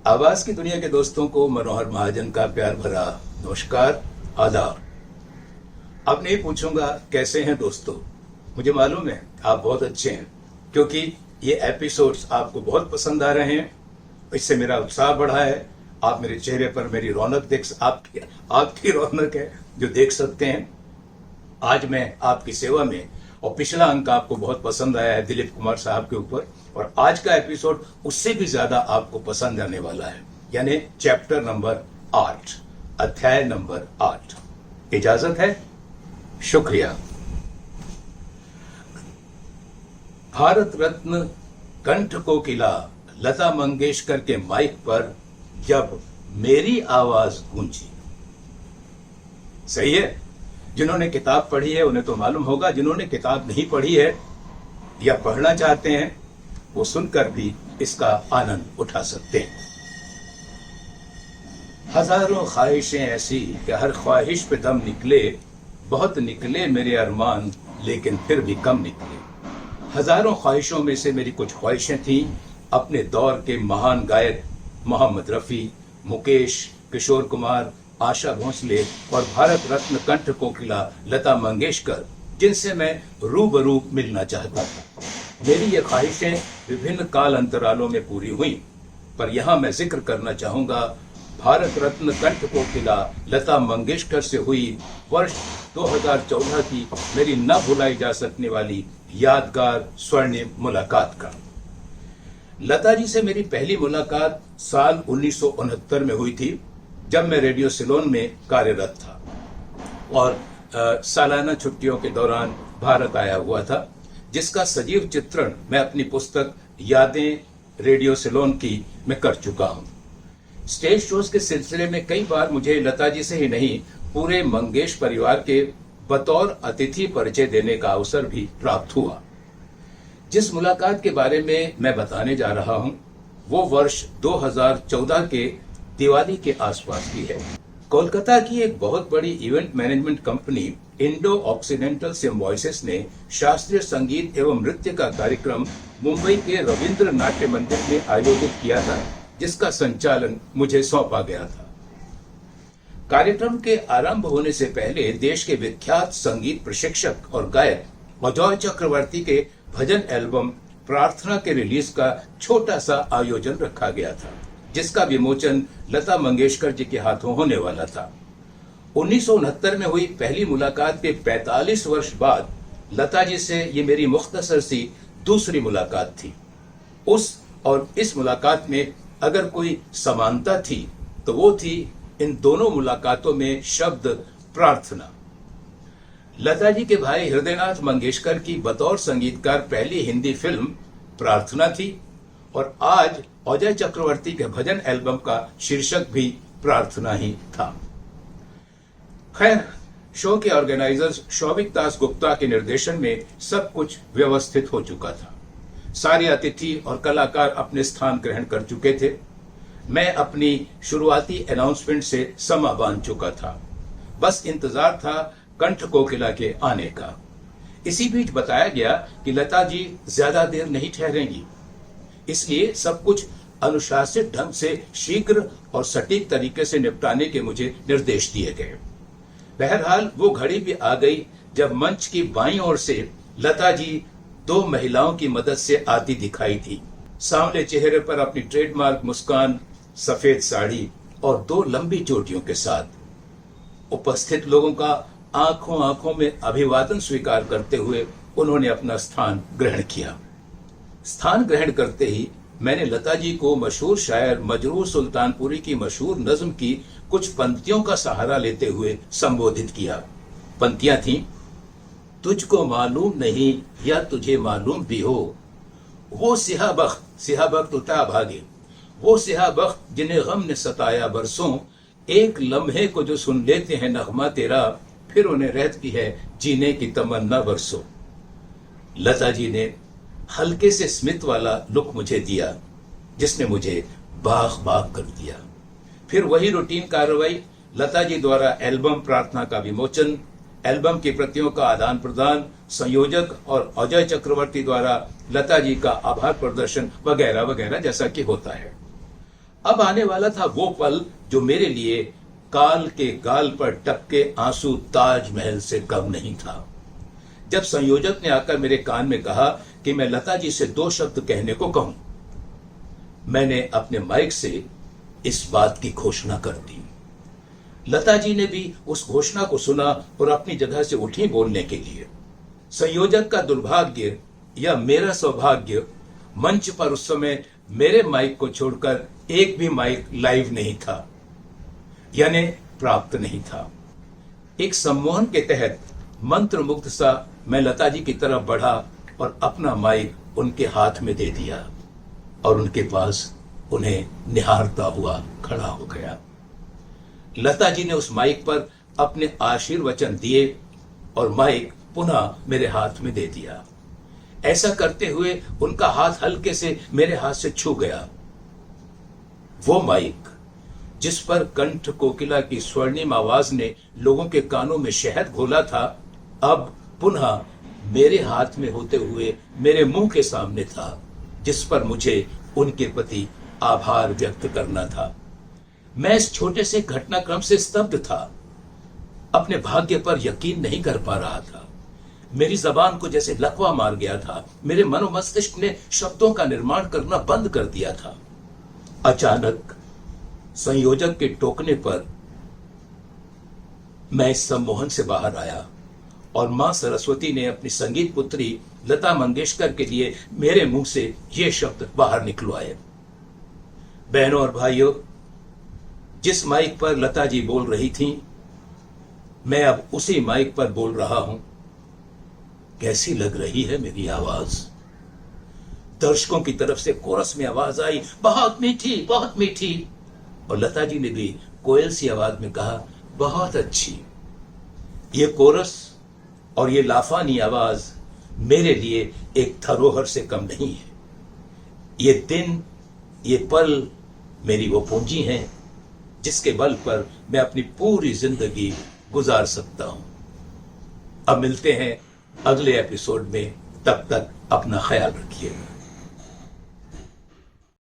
आवाज की दुनिया के दोस्तों को मनोहर महाजन का प्यार भरा नमस्कार, आदाब। अब नहीं पूछूंगा कैसे हैं दोस्तों, मुझे मालूम है आप बहुत अच्छे हैं, क्योंकि ये एपिसोड्स आपको बहुत पसंद आ रहे हैं। इससे मेरा उत्साह बढ़ा है। आप मेरे चेहरे पर मेरी रौनक आपकी रौनक है जो देख सकते हैं। आज मैं आपकी सेवा में, और पिछला अंक आपको बहुत पसंद आया है दिलीप कुमार साहब के ऊपर, और आज का एपिसोड उससे भी ज्यादा आपको पसंद आने वाला है, यानी चैप्टर नंबर 8, अध्याय नंबर 8। इजाजत है? शुक्रिया। भारत रत्न कंठ कोकिला लता मंगेशकर के माइक पर जब मेरी आवाज गूंजी। सही है। जिन्होंने किताब पढ़ी है उन्हें तो मालूम होगा, जिन्होंने किताब नहीं पढ़ी है या पढ़ना चाहते हैं वो सुनकर भी इसका आनंद उठा सकते हैं। हजारों ख्वाहिशें ऐसी कि हर ख्वाहिश पे दम निकले, बहुत निकले मेरे अरमान लेकिन फिर भी कम निकले। हजारों ख्वाहिशों में से मेरी कुछ ख्वाहिशें थीं अपने दौर के महान गायक मोहम्मद रफी, मुकेश, किशोर कुमार, आशा भोसले और भारत रत्न कंठ कोकिला लता मंगेशकर, जिनसे मैं रूबरू मिलना चाहता था। मेरी ये ख्वाहिशें विभिन्न काल अंतरालों में पूरी हुई, पर यहाँ मैं जिक्र करना चाहूंगा भारत रत्न कंठ कोकिला लता मंगेशकर से हुई वर्ष 2014 की मेरी न भुलाई जा सकने वाली यादगार स्वर्णिम मुलाकात का। लता जी से मेरी पहली मुलाकात साल 1969 में हुई थी, जब मैं रेडियो सिलोन में कार्यरत था और सालाना छुट्टियों के दौरान भारत आया हुआ था, जिसका सजीव चित्रण मैं अपनी पुस्तक यादें रेडियो सिलोन की में कर चुका हूं। स्टेज शोज के सिलसिले में कई बार मुझे लता जी से ही नहीं, पूरे मंगेश परिवार के बतौर अतिथि परिचय देने का अवसर भी प्राप्त हुआ। जिस मुलाकात के बारे में मैं बताने जा रहा हूं वो वर्ष 2014 के दिवाली के आसपास की है। कोलकाता की एक बहुत बड़ी event management company Indo occidental symbiosis ने शास्त्रीय संगीत एवं नृत्य का कार्यक्रम मुंबई के रविंद्र नाट्य मंदिर में आयोजित किया था, जिसका संचालन मुझे सौंपा गया था। कार्यक्रम के आरंभ होने से पहले देश के विख्यात संगीत प्रशिक्षक और गायक अजय चक्रवर्ती के भजन एल्बम प्रार्थना के रिलीज का छोटा सा आयोजन रखा गया था, जिसका विमोचन लता मंगेशकर जी के हाथों होने वाला था। 1969 में हुई पहली मुलाकात के 45 वर्ष बाद लता जी से ये मेरी मुख्तसर सी दूसरी मुलाकात थी। उस और इस मुलाकात में अगर कोई समानता थी तो वो थी इन दोनों मुलाकातों में शब्द प्रार्थना। लता जी के भाई हृदयनाथ मंगेशकर की बतौर संगीतकार पहली हिंदी फिल्म प्रार्थना थी, और आज अजय चक्रवर्ती के भजन एल्बम का शीर्षक भी प्रार्थना ही था। खैर, शो के ऑर्गेनाइजर्स शौविक दास गुप्ता के निर्देशन में सब कुछ व्यवस्थित हो चुका था। सारे अतिथि और कलाकार अपने स्थान ग्रहण कर चुके थे। मैं अपनी शुरुआती अनाउंसमेंट से समा बांध चुका था, बस इंतजार था कंठ कोकिला के आने का। इसी बीच बताया गया कि लता जी ज्यादा देर नहीं ठहरेंगी, इसलिए सब कुछ अनुशासित ढंग से शीघ्र और सटीक तरीके से निपटाने के मुझे निर्देश दिए गए। बहरहाल वो घड़ी भी आ गई जब मंच की बाईं ओर से लता जी दो महिलाओं की मदद से आती दिखाई थी। सांवले चेहरे पर अपनी ट्रेडमार्क मुस्कान, सफेद साड़ी और दो लंबी चोटियों के साथ उपस्थित लोगों का आंखों आंखों में अभिवादन स्वीकार करते हुए उन्होंने अपना स्थान ग्रहण किया। स्थान ग्रहण करते ही मैंने लता जी को मशहूर शायर मजरूर सुल्तानपुरी की मशहूर नज्म की कुछ पंक्तियों का सहारा लेते हुए संबोधित किया। पंक्तियां थीं, तुझको मालूम नहीं या तुझे मालूम भी हो, वो सिहाबख्त उठा भागे, वो सिहाबख्त जिन्हें गम ने सताया बरसों, एक लम्हे को जो सुन लेते हैं नगमा तेरा, फिर उन्हें रहती है जीने की तमन्ना बरसों। लता जी ने हल्के से स्मित वाला लुक मुझे दिया, जिसने मुझे बाग बाग कर दिया। फिर वही रूटीन कार्रवाई, लता जी द्वारा एल्बम प्रार्थना का विमोचन, एल्बम की प्रतियों का आदान प्रदान, संयोजक और अजय चक्रवर्ती द्वारा लता जी का आभार प्रदर्शन वगैरह वगैरह, जैसा कि होता है। अब आने वाला था वो पल जो मेरे लिए काल के गाल पर टपके आंसू ताजमहल से कम नहीं था। जब संयोजक ने आकर मेरे कान में कहा कि मैं लता जी से 2 शब्द कहने को कहूं, मैंने अपने माइक से इस बात की घोषणा कर दी। लता जी ने भी उस घोषणा को सुना और अपनी जगह से उठी बोलने के लिए। संयोजक का दुर्भाग्य या मेरा सौभाग्य, मंच पर उस समय मेरे माइक को छोड़कर एक भी माइक लाइव नहीं था, यानी प्राप्त नहीं था। एक सम्मोहन के तहत मंत्र मुग्ध सा मैं लता जी की तरफ बढ़ा और अपना माइक उनके हाथ में दे दिया और उनके पास उन्हें निहारता हुआ खड़ा हो गया। लता जी ने उस माइक पर अपने आशीर्वचन दिए और माइक पुनः मेरे हाथ में दे दिया। ऐसा करते हुए उनका हाथ हल्के से मेरे हाथ से छू गया। वो माइक जिस पर कंठ कोकिला की स्वर्णिम आवाज ने लोगों के कानों में शहद घोला था, अब पुनः मेरे हाथ में होते हुए मेरे मुंह के सामने था, जिस पर मुझे उनके प्रति आभार व्यक्त करना था। मैं इस छोटे से घटनाक्रम से स्तब्ध था, अपने भाग्य पर यकीन नहीं कर पा रहा था। मेरी जबान को जैसे लकवा मार गया था। मेरे मनोमस्तिष्क ने शब्दों का निर्माण करना बंद कर दिया था। अचानक संयोजक के टोकने पर मैं इस सम्मोहन से बाहर आया और मां सरस्वती ने अपनी संगीत पुत्री लता मंगेशकर के लिए मेरे मुंह से ये शब्द बाहर निकलवाए। बहनों और भाइयों, जिस माइक पर लता जी बोल रही थीं, मैं अब उसी माइक पर बोल रहा हूं। कैसी लग रही है मेरी आवाज? दर्शकों की तरफ से कोरस में आवाज आई, बहुत मीठी, बहुत मीठी। और लता जी ने भी कोयल सी आवाज में कहा, बहुत अच्छी। ये कोरस और ये लाफानी आवाज मेरे लिए एक धरोहर से कम नहीं है। ये दिन, ये पल मेरी वो पूंजी है जिसके बल पर मैं अपनी पूरी जिंदगी गुजार सकता हूं। अब मिलते हैं अगले एपिसोड में, तब तक अपना ख्याल रखिएगा।